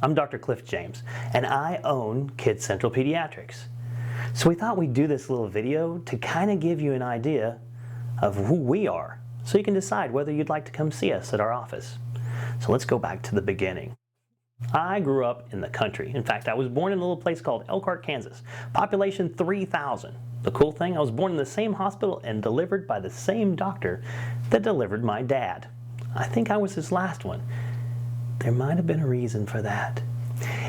I'm Dr. Cliff James, and I own Kids Central Pediatrics. So we thought we'd do this little video to kind of give you an idea of who we are, so you can decide whether you'd like to come see us at our office. So let's go back to the beginning. I grew up in the country. In fact, I was born in a little place called Elkhart, Kansas. Population 3,000. The cool thing, I was born in the same hospital and delivered by the same doctor that delivered my dad. I think I was his last one. There might have been a reason for that.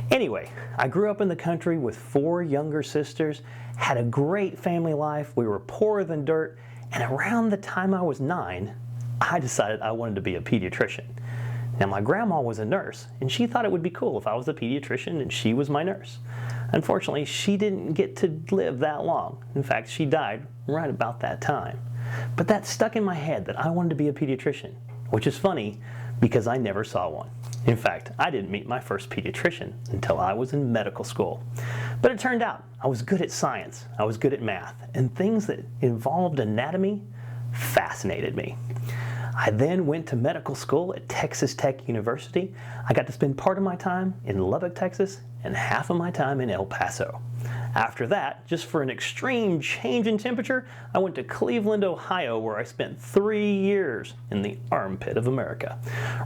Anyway, I grew up in the country with 4 younger sisters, had a great family life, we were poorer than dirt, and around the time I was 9, I decided I wanted to be a pediatrician. Now my grandma was a nurse, and she thought it would be cool if I was a pediatrician and she was my nurse. Unfortunately, she didn't get to live that long. In fact, she died right about that time. But that stuck in my head that I wanted to be a pediatrician, which is funny because I never saw one. In fact, I didn't meet my first pediatrician until I was in medical school. But it turned out I was good at science, I was good at math, and things that involved anatomy fascinated me. I then went to medical school at Texas Tech University. I got to spend part of my time in Lubbock, Texas, and half of my time in El Paso. After that, just for an extreme change in temperature, I went to Cleveland, Ohio, where I spent 3 years in the armpit of America.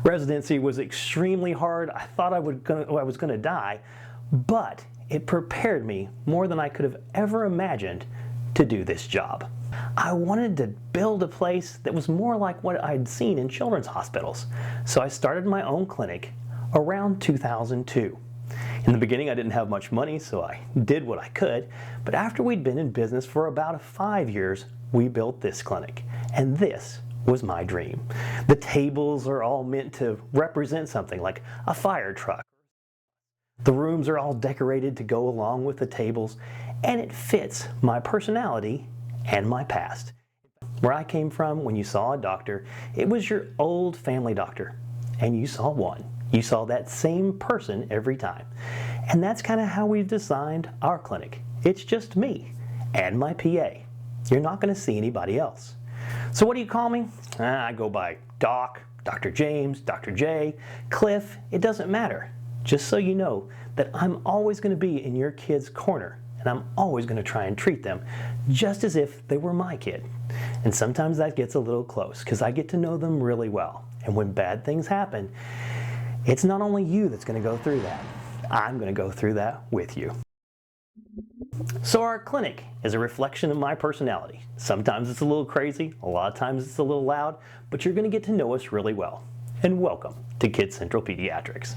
Residency was extremely hard. I thought I was going to die, but it prepared me more than I could have ever imagined to do this job. I wanted to build a place that was more like what I'd seen in children's hospitals. So I started my own clinic around 2002. In the beginning, I didn't have much money, so I did what I could. But after we'd been in business for about 5 years, we built this clinic. And this was my dream. The tables are all meant to represent something like a fire truck. The rooms are all decorated to go along with the tables, and it fits my personality and my past. Where I came from, when you saw a doctor, it was your old family doctor, and you saw one. You saw that same person every time. And that's kind of how we've designed our clinic. It's just me and my PA. You're not going to see anybody else. So what do you call me? I go by Doc, Dr. James, Dr. J, Cliff. It doesn't matter. Just so you know that I'm always going to be in your kid's corner, and I'm always going to try and treat them just as if they were my kid. And sometimes that gets a little close because I get to know them really well. And when bad things happen, it's not only you that's going to go through that. I'm going to go through that with you. So our clinic is a reflection of my personality. Sometimes it's a little crazy, a lot of times it's a little loud, but you're going to get to know us really well. And welcome to Kids Central Pediatrics.